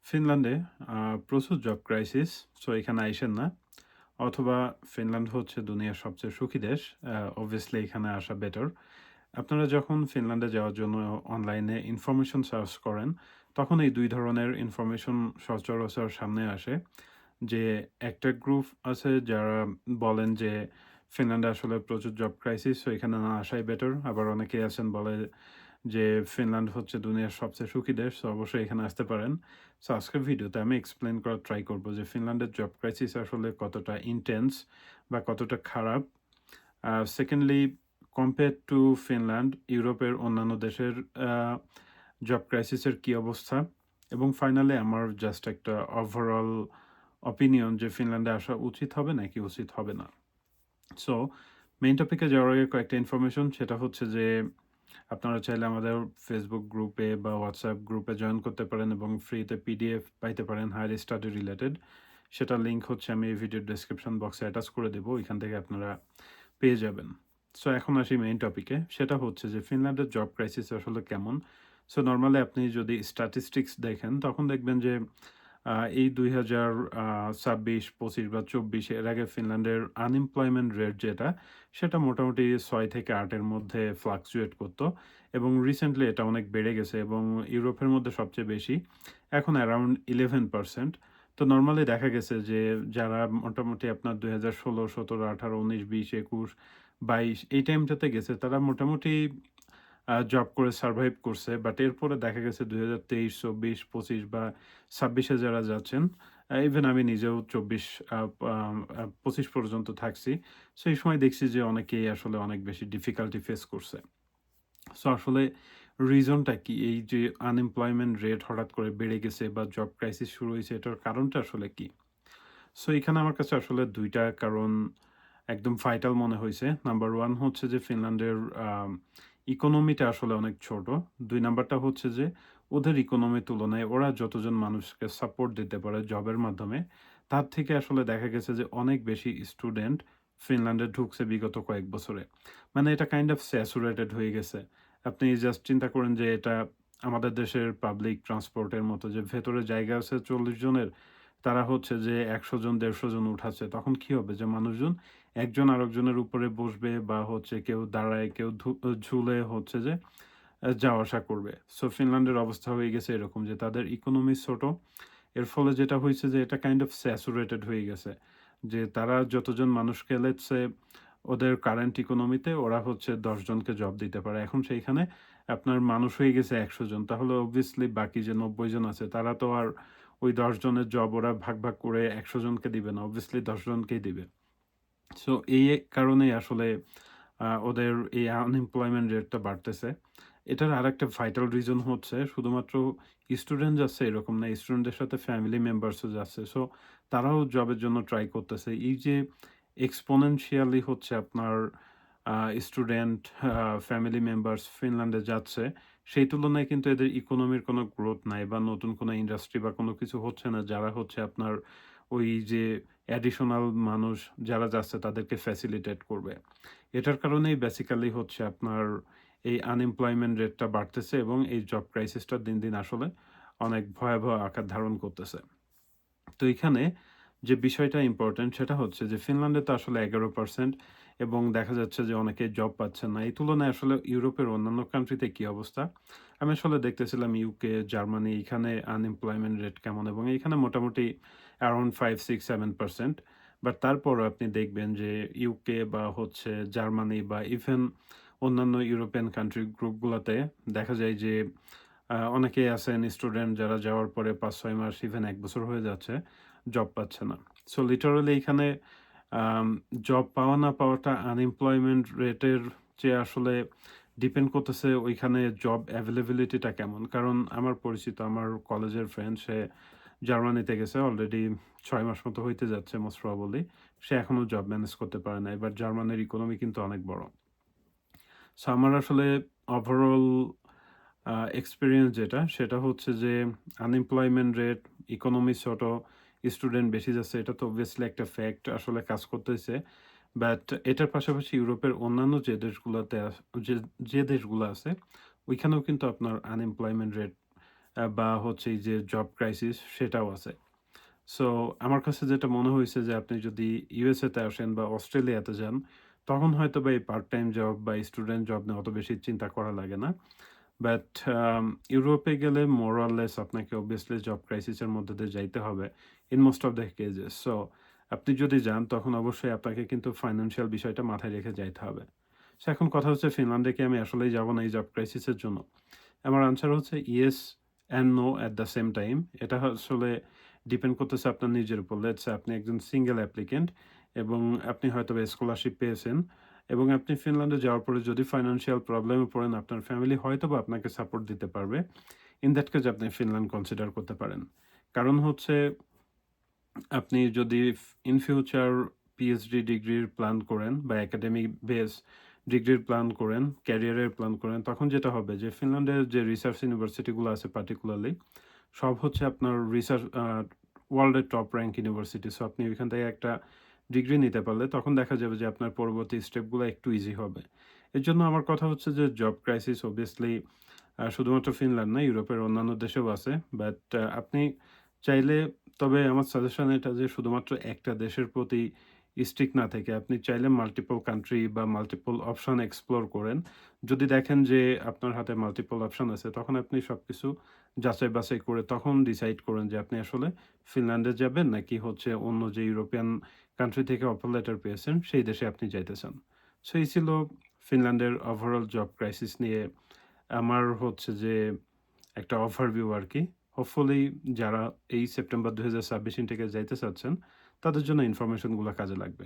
ফিনল্যান্ডে প্রচুর job crisis. So এখানে আইসেন না। অথবা ফিনল্যান্ড হচ্ছে দুনিয়ার সবচেয়ে সুখী দেশ। obviously এখানে আসা বেটার। আপনারা যখন ফিনল্যান্ডে যাওয়ার জন্য অনলাইনে ইনফরমেশন সার্চ করেন, তখন এই ২ ধরনের ইনফরমেশন সচরাচর সামনে আসে। যে একটা গ্রুপ আছে যারা বলেন যে ফিনল্যান্ডে আসলে প্রচুর জব ক্রাইসিস, সো এখানে না আসাই বেটার। আবার অনেকেই আছেন বলে যে ফিনল্যান্ড হচ্ছে দুনিয়ার সবচেয়ে সুখী দেশ। সো অবশ্যই এখানে আসতে পারেন। সো আজকের ভিডিওতে আমি এক্সপ্লেইন করার ট্রাই করব যে ফিনল্যান্ডের জব ক্রাইসিস আসলে কতটা ইনটেন্স বা কতটা খারাপ। সেকেন্ডলি, কম্পেয়ার টু ফিনল্যান্ড, ইউরোপের অন্যান্য দেশের জব ক্রাইসিসের কী অবস্থা, এবং ফাইনালি আমার জাস্ট একটা ওভারঅল অপিনিয়ন যে ফিনল্যান্ডে আসা উচিত হবে নাকি উচিত হবে না। সো মেইন টপিকে যাওয়ার আগে কয়েকটা ইনফরমেশন, সেটা হচ্ছে যে আপনারা চাইলে আমাদের ফেসবুক গ্রুপে বা হোয়াটসঅ্যাপ গ্রুপে জয়েন করতে পারেন এবং ফ্রিতে পিডিএফ পাইতে পারেন হায়ার স্টাডি রিলেটেড। সেটার লিঙ্ক হচ্ছে আমি এই ভিডিওর ডেসক্রিপশন বক্সে অ্যাটাচ করে দেবো, ওইখান থেকে আপনারা পেয়ে যাবেন। সো এখন আসি মেইন টপিকে, সেটা হচ্ছে যে ফিনল্যান্ডের জব ক্রাইসিস আসলে কেমন। সো নর্মালি আপনি যদি স্ট্যাটিস্টিক্স দেখেন তখন দেখবেন যে এই ২০২৬, ২৫ বা ২৪ এর আগে ফিনল্যান্ডের আনএমপ্লয়মেন্ট রেট যেটা, সেটা মোটামুটি ৬ থেকে ৮ এর মধ্যে ফ্লাকচুয়েট করত, এবং রিসেন্টলি এটা অনেক বেড়ে গেছে এবং ইউরোপের মধ্যে সবচেয়ে বেশি, এখন অ্যারাউন্ড 11%। তো নরমালি দেখা গেছে যে যারা মোটামুটি আপনার ২০১৬, ১৭, ১৮, ১৯, ২০, ২১, ২২ এই টাইমটাতে গেছে, তারা মোটামুটি জব করে সারভাইভ করছে। বাট এরপরে দেখা গেছে ২০২৩, ২৪, ২৫ বা ২৬ এ যারা যাচ্ছেন, ইভেন আমি নিজেও ২৪ আ পা ২৫ পর্যন্ত থাকছি। সো এই সময় দেখছি যে অনেকেই আসলে অনেক বেশি ডিফিকাল্টি ফেস করছে। সো আসলে রিজনটা কি? এই যে আনএমপ্লয়মেন্ট রেট হঠাৎ করে বেড়ে গেছে বা জব ক্রাইসিস শুরু হইছে, এটার কারণটা আসলে কি? সো এখানে আমার কাছে আসলে ২ টা কারণ একদম ভাইটাল মনে হইছে। নাম্বার ১ হচ্ছে যে ফিনল্যান্ডের ইকোনমিটা আসলে অনেক ছোট। ২ নাম্বারটা হচ্ছে যে ওদের ইকোনমির তুলনায় ওরা যতজন মানুষকে সাপোর্ট দিতে পারে জবের মাধ্যমে, তার থেকে আসলে দেখা গেছে যে অনেক বেশি স্টুডেন্ট ফিনল্যান্ডে ঢুকছে বিগত কয়েক বছরে। মানে এটা কাইন্ড অফ স্যাচুরেটেড হয়ে গেছে। আপনি জাস্ট চিন্তা করেন যে এটা আমাদের দেশের পাবলিক ট্রান্সপোর্টের মতো, যে ভেতরে জায়গা আছে ৪০ জনের, তারা হচ্ছে যে ১০০ জন ১৫০ জন উঠাচ্ছে। তখন কি হবে? যে মানুষজন একজন আরেকজনের উপরে বসবে বা হচ্ছে কেউ দাঁড়ায়, কেউ ঝুলে হচ্ছে যে যাওয়া আসা করবে। সো ফিনল্যান্ডের অবস্থা হয়ে গেছে এরকম যে তাদের ইকোনমি ছোট। এর ফলে যেটা হইছে যে এটা কাইন্ড অফ স্যাচুরেটেড হয়ে গেছে। যে তারা যতজন মানুষকে লেটস সে ওদের কারেন্ট ইকোনমিতে ওরা হচ্ছে ১০ জনকে জব দিতে পারে। এখন সেইখানে আপনার মানুষ হয়ে গেছে ১০০ জন। তাহলে obviously বাকি যে ৯০ জন আছে তারা তো আর ওই ১০ জনের জব ওরা ভাগ করে ১০০ জনকে দিবে না। obviously ১০ জনকেই দিবে। সো এই কারণেই আসলে ওদের এই আনএমপ্লয়মেন্ট রেটটা বাড়তেছে। এটার আরেকটা ভাইটাল রিজন হচ্ছে শুধুমাত্র স্টুডেন্ট যাচ্ছে এরকম না, স্টুডেন্টদের সাথে ফ্যামিলি মেম্বার্সও যাচ্ছে। সো তারাও জবের জন্য ট্রাই করতেছে। এই যে এক্সপোনেনশিয়ালি হচ্ছে আপনার স্টুডেন্ট, ফ্যামিলি মেম্বার্স ফিনল্যান্ডে যাচ্ছে, সেই তুলনায় কিন্তু এদের ইকোনমির কোনো গ্রোথ নাই বা নতুন কোনো ইন্ডাস্ট্রি বা কোনো কিছু হচ্ছে না, যারা হচ্ছে আপনার ওই যে অ্যাডিশনাল মানুষ যারা যাচ্ছে তাদেরকে ফ্যাসিলিটেট করবে। এটার কারণেই বেসিক্যালি হচ্ছে আপনার এই আনএমপ্লয়মেন্ট রেটটা বাড়তেছে এবং এই জব ক্রাইসিসটা দিন, দিন আসলে অনেক ভয়াবহ আকার ধারণ করতেছে। তো এখানে যে বিষয়টা ইম্পোর্টেন্ট সেটা হচ্ছে যে ফিনল্যান্ডে তো আসলে ১১% এবং দেখা যাচ্ছে যে অনেকে জব পাচ্ছেন না। এই তুলনায় আসলে ইউরোপের অন্যান্য কান্ট্রিতে কি অবস্থা? আমি আসলে দেখতেছিলাম ইউকে, জার্মানি, এখানে আনএমপ্লয়মেন্ট রেট কেমন, এবং এখানে মোটামুটি অ্যারাউন্ড ৫, ৬, ৭%। বাট তারপরও আপনি দেখবেন যে ইউকে বা হচ্ছে জার্মানি বা ইভেন অন্যান্য ইউরোপিয়ান কান্ট্রি গ্রুপগুলাতে দেখা যায় যে অনেকেই আছেন স্টুডেন্ট যারা যাওয়ার পরে ৫-৬ মাস ইভেন ১ বছর হয়ে যাচ্ছে, জব পাচ্ছে না। সো লিটারালি এখানে আম জব পাওয়া না পাওয়াটা আনএমপ্লয়মেন্ট রেটের চেয়ে আসলে ডিপেন্ড করতেছে ওইখানে জব এভেইলেবিলিটি টা কেমন। কারণ আমার পরিচিত আমার কলেজের ফ্রেন্ড, সে জার্মানিতে গেছে অলরেডি ৬ মাস মতো হইতে যাচ্ছে মোস্ট প্রবাবলি। সে এখনো জব ম্যানেজ করতে পারে নাই। বাট জার্মানির ইকোনমি কিন্তু অনেক বড়। সো আমার আসলে ওভারঅল এক্সপেরিয়েন্স যেটা, সেটা হচ্ছে যে আনএমপ্লয়মেন্ট রেট, ইকোনমি ছোট, স্টুডেন্ট বেশি যাচ্ছে, এটা তো অবভিয়াসলি একটা ফ্যাক্ট আসলে কাজ করতেছে। বাট এটার পাশাপাশি ইউরোপের অন্যান্য যে দেশগুলাতে যে দেশগুলো আছে, ওইখানেও কিন্তু আপনার আনএমপ্লয়মেন্ট রেট বা হচ্ছে এই যে জব ক্রাইসিস সেটাও আছে। সো আমার কাছে যেটা মনে হইছে যে আপনি যদি USA তে আসেন বা অস্ট্রেলিয়াতে যান, তখন হয়তোবা এই পার্ট টাইম জব বা স্টুডেন্ট জব নিয়ে অত বেশি চিন্তা করা লাগে না। বাট ইউরোপে গেলে মোর অর লেস আপনাকে অবভিয়াসলি জব ক্রাইসিস এর মধ্যে দিয়ে যাইতে হবে in most of the cases. So আপনি যদি যান তখন অবশ্যই আপনাকে কিন্তু ফাইন্যান্সিয়াল বিষয়টা মাথায় রেখে যাইতে হবে। সো এখন কথা হচ্ছে ফিনল্যান্ডে কি আমি আসলেই যাব না এই জব ক্রাইসিস এর জন্য? আমার আনসার হচ্ছে yes and no at the same time. এটা আসলে ডিপেন্ড করতেছে আপনার নিজের উপর। লেটস সে আপনি একজন সিঙ্গেল অ্যাপ্লিক্যান্ট এবং আপনি হয়তোবা স্কলারশিপ পেয়েছেন এবং আপনি ফিনল্যান্ডে যাওয়ার পরে যদি ফাইন্যান্সিয়াল প্রবলেমে পড়েন, আপনার ফ্যামিলি হয়তোবা আপনাকে সাপোর্ট দিতে পারবে। ইন দ্যাট কেস আপনি ফিনল্যান্ড কনসিডার করতে পারেন। কারণ হচ্ছে আপনি যদি ইন ফিউচার পিএইচডি ডিগ্রির প্ল্যান করেন বা একাডেমিক বেস ডিগ্রির প্ল্যান করেন, ক্যারিয়ারের প্ল্যান করেন, তখন যেটা হবে যে ফিনল্যান্ডের যে রিসার্চ ইউনিভার্সিটিগুলো আছে পার্টিকুলারলি সব হচ্ছে আপনার রিসার্চ ওয়ার্ল্ডের টপ র‍্যাংক ইউনিভার্সিটি। সো আপনি ওইখান থেকে একটা ডিগ্রি নিতে পারলে তখন দেখা যাবে যে আপনার পরবর্তী স্টেপগুলো একটু ইজি হবে। এর জন্য আমার কথা হচ্ছে যে জব ক্রাইসিস অবভিয়াসলি শুধুমাত্র ফিনল্যান্ড না, ইউরোপের অন্যান্য দেশেও আছে। বাট আপনি চাইলে, তবে আমার সাজেশন এটা যে শুধুমাত্র একটা দেশের প্রতি স্টিক না থেকে আপনি চাইলে মাল্টিপল কান্ট্রি বা মাল্টিপল অপশন এক্সপ্লোর করেন। যদি দেখেন যে আপনার হাতে মাল্টিপল অপশন আছে তখন আপনি সবকিছু যাচাই বাছাই করে তখন ডিসাইড করেন যে আপনি আসলে ফিনল্যান্ডে যাবেন নাকি হচ্ছে অন্য যে ইউরোপিয়ান কান্ট্রি থেকে অফার লেটার পেয়েছেন সেই দেশে আপনি যাইতে চান। সো এই ছিল ফিনল্যান্ডের ওভারঅল জব ক্রাইসিস নিয়ে আমার হচ্ছে যে একটা ওভারভিউ আরকি। হোপফুলি যারা এই সেপ্টেম্বর ২০২৬ ইনটেকে যাইতে চাচ্ছেন, তাদের জন্য ইনফরমেশন গুলা কাজে লাগবে।